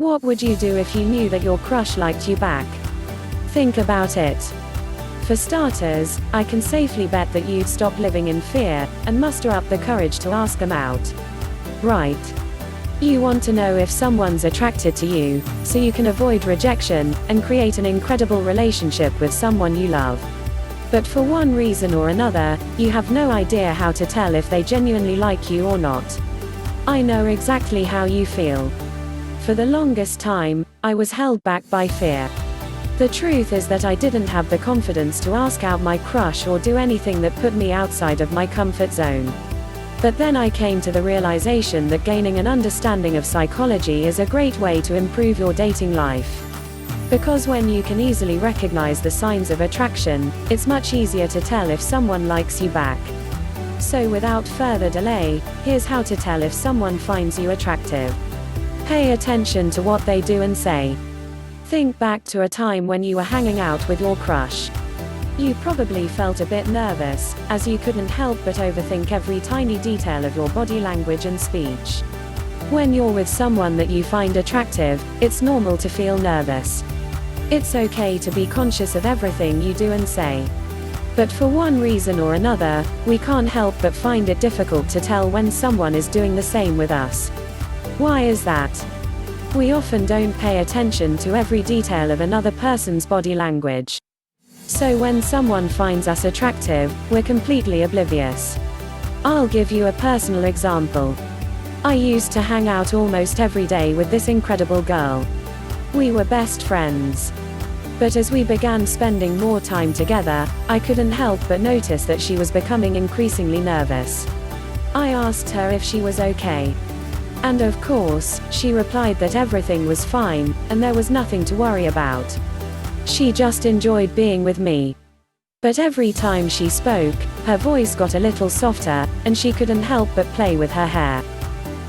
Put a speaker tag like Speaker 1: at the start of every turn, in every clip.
Speaker 1: What would you do if you knew that your crush liked you back? Think about it. For starters, I can safely bet that you'd stop living in fear, and muster up the courage to ask them out. Right. You want to know if someone's attracted to you, so you can avoid rejection, and create an incredible relationship with someone you love. But for one reason or another, you have no idea how to tell if they genuinely like you or not. I know exactly how you feel. For the longest time, I was held back by fear. The truth is that I didn't have the confidence to ask out my crush or do anything that put me outside of my comfort zone. But then I came to the realization that gaining an understanding of psychology is a great way to improve your dating life. Because when you can easily recognize the signs of attraction, it's much easier to tell if someone likes you back. So without further delay, here's how to tell if someone finds you attractive. Pay attention to what they do and say. Think back to a time when you were hanging out with your crush. You probably felt a bit nervous, as you couldn't help but overthink every tiny detail of your body language and speech. When you're with someone that you find attractive, it's normal to feel nervous. It's okay to be conscious of everything you do and say. But for one reason or another, we can't help but find it difficult to tell when someone is doing the same with us. Why is that? We often don't pay attention to every detail of another person's body language. So when someone finds us attractive, we're completely oblivious. I'll give you a personal example. I used to hang out almost every day with this incredible girl. We were best friends. But as we began spending more time together, I couldn't help but notice that she was becoming increasingly nervous. I asked her if she was okay. And of course, she replied that everything was fine, and there was nothing to worry about. She just enjoyed being with me. But every time she spoke, her voice got a little softer, and she couldn't help but play with her hair.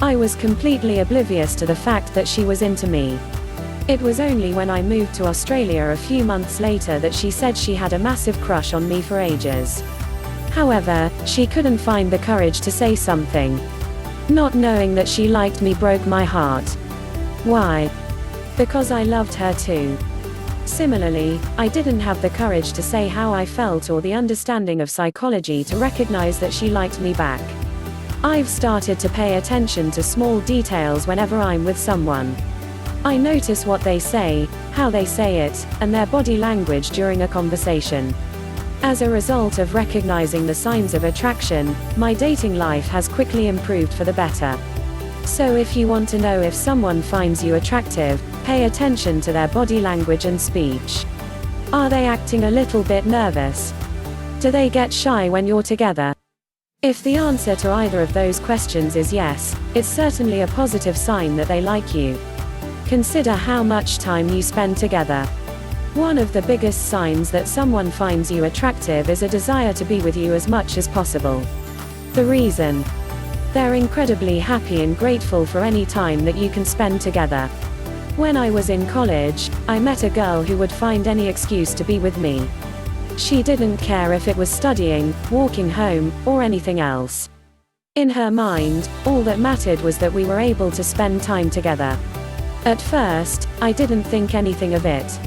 Speaker 1: I was completely oblivious to the fact that she was into me. It was only when I moved to Australia a few months later that she said she had a massive crush on me for ages. However, she couldn't find the courage to say something. Not knowing that she liked me broke my heart. Why? Because I loved her too. Similarly, I didn't have the courage to say how I felt or the understanding of psychology to recognize that she liked me back. I've started to pay attention to small details whenever I'm with someone. I notice what they say, how they say it, and their body language during a conversation. As a result of recognizing the signs of attraction, my dating life has quickly improved for the better. So if you want to know if someone finds you attractive, pay attention to their body language and speech. Are they acting a little bit nervous? Do they get shy when you're together? If the answer to either of those questions is yes, it's certainly a positive sign that they like you. Consider how much time you spend together. One of the biggest signs that someone finds you attractive is a desire to be with you as much as possible. The reason? They're incredibly happy and grateful for any time that you can spend together. When I was in college, I met a girl who would find any excuse to be with me. She didn't care if it was studying, walking home, or anything else. In her mind, all that mattered was that we were able to spend time together. At first, I didn't think anything of it.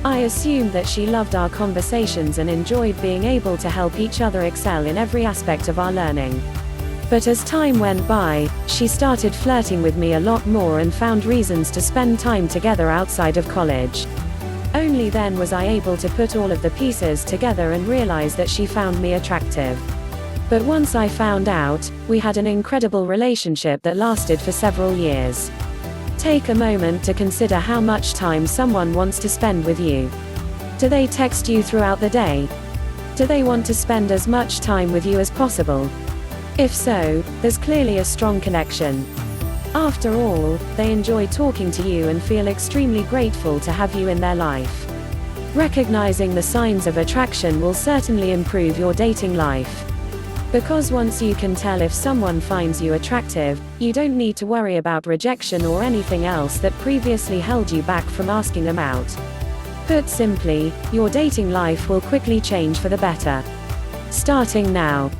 Speaker 1: I assumed that she loved our conversations and enjoyed being able to help each other excel in every aspect of our learning. But as time went by, she started flirting with me a lot more and found reasons to spend time together outside of college. Only then was I able to put all of the pieces together and realize that she found me attractive. But once I found out, we had an incredible relationship that lasted for several years. Take a moment to consider how much time someone wants to spend with you. Do they text you throughout the day? Do they want to spend as much time with you as possible? If so, there's clearly a strong connection. After all, they enjoy talking to you and feel extremely grateful to have you in their life. Recognizing the signs of attraction will certainly improve your dating life. Because once you can tell if someone finds you attractive, you don't need to worry about rejection or anything else that previously held you back from asking them out. Put simply, your dating life will quickly change for the better. Starting now.